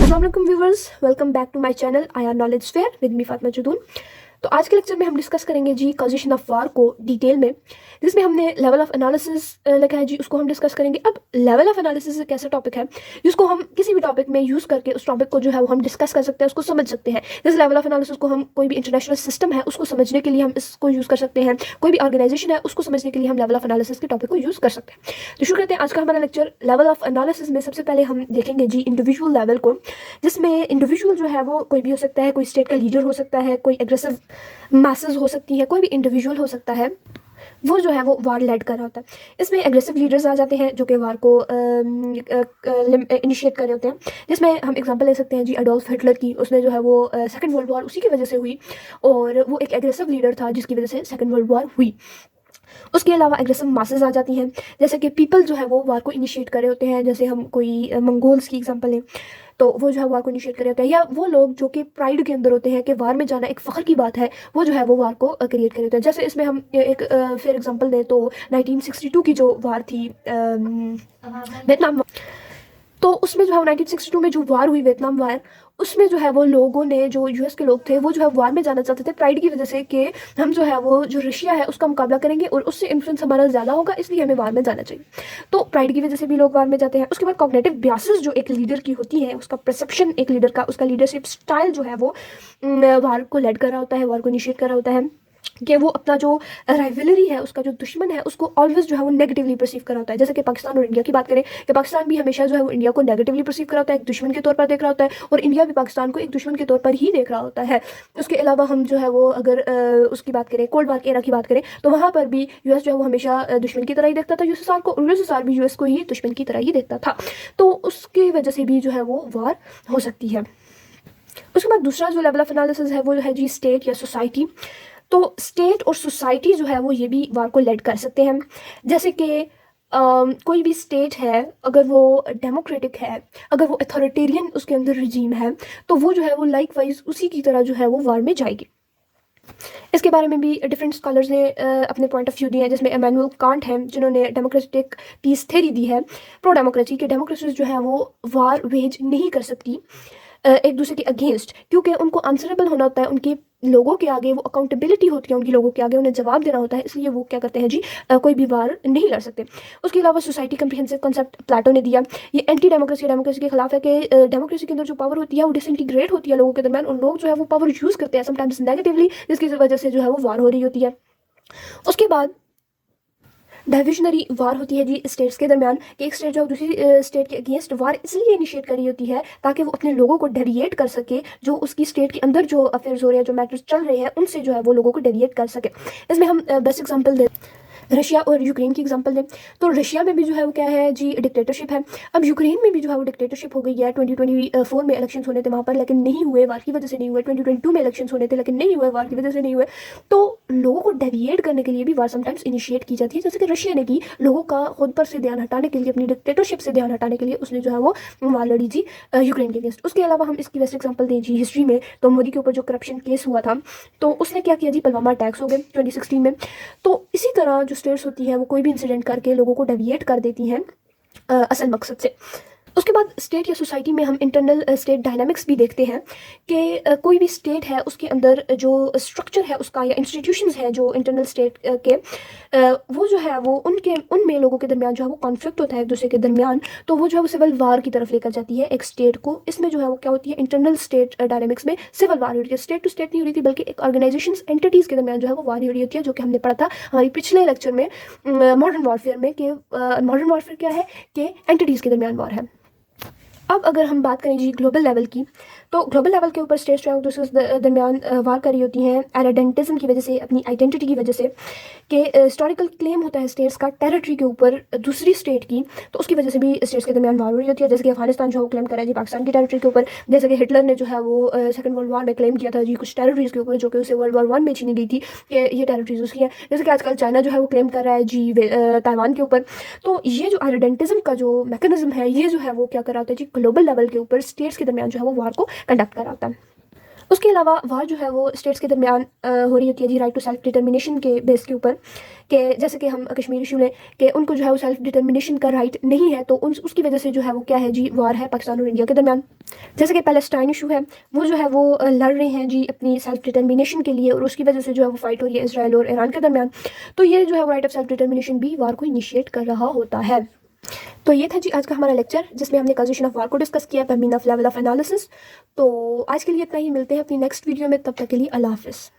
अस्सलाम वालेकुम viewers, welcome back to my channel आया knowledge fair with me Fatima Jadoon. तो आज के लेक्चर में हम डिस्कस करेंगे जी कॉजेशन ऑफ वार को डिटेल में, जिसमें हमने लेवल ऑफ एनालिसिस लिखा है जी, उसको हम डिस्कस करेंगे। अब लेवल ऑफ एनालिसिस एक ऐसा टॉपिक है जिसको हम किसी भी टॉपिक में यूज़ करके उस टॉपिक को जो है वो हम डिस्कस कर सकते हैं, उसको समझ सकते हैं। जैसे लेवल ऑफ एनालिसिस को हम कोई भी इंटरनेशनल सिस्टम है उसको समझने के लिए हम इसको यूज़ कर सकते हैं, कोई भी ऑर्गेनाइजेशन है उसको समझने के लिए हम लेवल ऑफ एनालिसिस के टॉपिक को यूज़ कर सकते हैं। तो शुरू करते हैं आज का हमारा लेक्चर। लेवल ऑफ एनालिसिस में सबसे पहले हम देखेंगे जी इंडिविजुअल लेवल को, जिसमें इंडिविजुअल जो है वो कोई भी हो सकता है, कोई स्टेट का लीडर हो सकता है, कोई एग्रेसिव मासेस हो सकती है, कोई भी इंडिविजुअल हो सकता है, वो जो है वो वार लेड कर रहा होता है। इसमें एग्रेसिव लीडर्स आ जाते हैं जो कि वार को इनिशिएट कर रहे होते हैं, जिसमें हम एग्जांपल ले सकते हैं जी अडोल्फ हिटलर की। उसने जो है वो सेकंड वर्ल्ड वॉर उसी की वजह से हुई, और वो एक एग्रेसिव लीडर था जिसकी वजह से सेकंड वर्ल्ड वॉर हुई। उसके अलावा एग्रेसिव मासेस आ जाती हैं, जैसे कि पीपल जो है वो वार को इनिशिएट कर रहे होते हैं। जैसे हम कोई मंगोल्स की एग्जांपल लें तो वो जो है वार को इनिशिएट कर रहे होते हैं, या वो लोग जो कि प्राइड के अंदर होते हैं कि वार में जाना एक फ़ख्र की बात है, वो जो है वो वार को क्रिएट कर रहे होते हैं। जैसे इसमें हम एक फिर एग्जांपल दें तो 1962 की जो वार थी वियतनाम, तो उसमें जो है 1962 में जो वार हुई वियतनाम वार, उसमें जो है वो लोगों ने, जो यूएस के लोग थे, वो जो है वार में जाना चाहते थे प्राइड की वजह से कि हम जो है वो जो रशिया है उसका मुकाबला करेंगे और उससे इन्फ्लुएंस हमारा ज़्यादा होगा, इसलिए हमें वार में जाना चाहिए। तो प्राइड की वजह से भी लोग वार में जाते हैं। उसके बाद कॉग्निटिव बियासेस जो एक लीडर की होती है, उसका परसेप्शन एक लीडर का, उसका लीडरशिप स्टाइल जो है वो वार को लेड कर रहा होता है, वार को इनिशिएट कर रहा होता है, कि वो अपना जो राइवलरी है, उसका जो दुश्मन है, उसको ऑलवेज जो है वो नेगेटिवली परसीव कर रहा होता है। जैसे कि पाकिस्तान और इंडिया की बात करें कि पाकिस्तान भी हमेशा जो है वो इंडिया को नेगेटिवली परसीव कर रहा होता है, एक दुश्मन के तौर पर देख रहा होता है, और इंडिया भी पाकिस्तान को एक दुश्मन के तौर पर ही देख रहा होता है। उसके अलावा हम जो है वो अगर उसकी बात करें, कोल्ड वार की एरा की बात करें, तो वहाँ पर भी यूएस जो है वो हमेशा दुश्मन की तरह ही देखता था यूएसएसआर को, और यूएसएसआर भी यूएस को ही दुश्मन की तरह ही देखता था। तो उसकी वजह से भी जो है वो वार हो सकती है। उसके बाद दूसरा जो लेवल ऑफ एनालिसिस है वो है जी स्टेट या सोसाइटी। तो स्टेट और सोसाइटी जो है वो ये भी वार को लेड कर सकते हैं। जैसे कि कोई भी स्टेट है, अगर वो डेमोक्रेटिक है, अगर वो अथॉरिटेरियन उसके अंदर रिजीम है, तो वो जो है वो लाइक वाइज उसी की तरह जो है वो वार में जाएगी। इसके बारे में भी डिफरेंट स्कॉलर्स ने अपने पॉइंट ऑफ व्यू दिए हैं, जिसमें इमैनुअल कांट हैं जिन्होंने डेमोक्रेटिक पीस थ्योरी दी है, प्रो डेमोक्रेसी, के डेमोक्रेसीज जो है वो वार वेज नहीं कर सकती एक दूसरे के अगेंस्ट, क्योंकि उनको आंसरेबल होना होता है, उनके लोगों के आगे वो अकाउंटेबिलिटी होती है, उनकी लोगों के आगे उन्हें जवाब देना होता है, इसलिए वो क्या करते हैं जी कोई भी वार नहीं लड़ सकते। उसके अलावा सोसाइटी कंप्रिहेंसिव कॉन्सेप्ट प्लेटो ने दिया, ये एंटी डेमोक्रेसी डेमोक्रेसी के खिलाफ है कि डेमोक्रेसी के अंदर जो पावर होती है वो डिसइंटीग्रेट होती है लोगों के दरमियान, और लोग जो है वो पावर यूज़ करते हैं समटाइम्स नेगेटिवली, जिसकी वजह से जो है वो वार हो रही होती है। उसके बाद डाइविजनरी वार होती है जी स्टेट्स के दरमियान, कि एक स्टेट जो दूसरी स्टेट के अगेंस्ट वार इसलिए इनिशिएट कर रही होती है ताकि वो अपने लोगों को डेविएट कर सके, जो उसकी स्टेट के अंदर जो अफेयर्स हो रहे हैं, जो मैटर्स चल रहे हैं, उनसे जो है वो लोगों को डेविएट कर सके। इसमें हम बेस्ट एग्जांपल दे रशिया और यूक्रेन की एग्जांपल दें तो रशिया में भी जो है वो क्या है जी डिक्टेटरशिप है। अब यूक्रेन में भी जो है वो डिक्टेटरशिप हो गई है। 2024 में इलेक्शंस होने थे वहाँ पर, लेकिन नहीं हुए, वार की वजह से नहीं हुए। 2022 में इलेक्शंस होने थे लेकिन नहीं हुए, वार की वजह से नहीं हुए। तो लोगों को डेविएट करने के लिए भी वार समटाइम्स इनिशिएट की जाती है, जैसे कि रशिया ने की, लोगों का खुद पर से ध्यान हटाने के लिए, अपनी डिक्टेटरशिप से ध्यान हटाने के लिए उसने जो है वो वार लड़ी जी यूक्रेन के अगेंस्ट। उसके अलावा हम इसकी बेस्ट एग्जाम्पल दें जी हिस्ट्री में, तो मोदी के ऊपर जो करप्शन केस हुआ था, तो उसने क्या किया जी, पुलवामा अटैक्स हो गए 2016 में। तो इसी तरह जो स्टेट्स होती है वो कोई भी इंसिडेंट करके लोगों को डेविएट कर देती हैं असल मकसद से। उसके बाद स्टेट या सोसाइटी में हम इंटरनल स्टेट डायनामिक्स भी देखते हैं कि कोई भी स्टेट है उसके अंदर जो स्ट्रक्चर है उसका, या इंस्टीट्यूशंस हैं जो इंटरनल स्टेट के, वो जो है वो उनमें लोगों के दरमियान जो है वो कॉन्फ्लिक्ट होता है एक दूसरे के दरमियान, तो वो जो है वो सिविल वार की तरफ लेकर जाती है एक स्टेट को। इसमें जो है वो क्या होती है, इंटरनल स्टेट डायनामिक्स में सिविल वार हो रही है, स्टेट टू स्टेट नहीं हो रही थी, बल्कि एक ऑर्गेनाइजेशन एंटिटीज़ के दरमियान जो है वो वार हो रही होती है, जो कि हमने पढ़ा था हमारी पिछले लेक्चर में मॉडर्न वॉरफेयर में, कि मॉडर्न वॉरफेयर क्या है कि एंटिटीज़ के दरमियान वार है। अब अगर हम बात करें जी ग्लोबल लेवल की, तो ग्लोबल लेवल के ऊपर स्टेट्स जो है दूसरे के दरमियान वार कर रही होती हैं एरेडेंटिज्म की वजह से, अपनी आइडेंटिटी की वजह से, कि हिस्टोरिकल क्लेम होता है स्टेट्स का टेरिटरी के ऊपर दूसरी स्टेट की, तो उसकी वजह से भी स्टेट्स के दरमियान वार हो रही होती है। जैसे कि अफगानिस्तान जो क्लेम कर रहा है जी पाकिस्तान की टेरिटरी के ऊपर, जैसे कि हिटलर ने जो है वो सेकंड वर्ल्ड वॉर में क्लेम किया था जी कुछ टेरिटरीज के ऊपर, जो कि उसे वर्ल्ड वॉर 1 में छीनी गई थी, कि ये टेरिटरीज उसकी है। जैसे कि आजकल चाइना जो है वो क्लेम कर रहा है जी ताइवान के ऊपर। तो ये जो आइडेंटिज्म का जो मैकेनिज्म है, ये जो है वो क्या कर रहा होता है जी ग्लोबल लेवल के ऊपर स्टेट्स के दरमियान जो है वो वार को कंडक्ट कर रहा होता है। उसके अलावा वार जो है वो स्टेट्स के दरमियान हो रही होती है जी राइट टू सेल्फ डिटर्मिनेशन के बेस के ऊपर, कि जैसे कि हम कश्मीर इशू लें कि उनको जो है वो सेल्फ डिटर्मिनेशन का राइट नहीं है, तो उसकी वजह से जो है वो क्या है जी, वार है पाकिस्तान और इंडिया के दरमियान। जैसे कि पैलेस्टाइन इशू है, वो जो है वो लड़ रहे हैं जी अपनी सेल्फ डिटर्मिनेशन के लिए, और उसकी वजह से जो है वो फाइट हो रही है इसराइल और ईरान के दरमियान। तो ये जो है वो राइट ऑफ सेल्फ डिटर्मिनेशन भी वार को इनिशिएट कर रहा होता है। तो ये था जी आज का हमारा लेक्चर, जिसमें हमने कॉजेशन ऑफ वार को डिस्कस किया by mean of level of analysis. तो आज के लिए इतना ही, मिलते हैं अपनी नेक्स्ट वीडियो में, तब तक के लिए अल्लाह हाफिज़।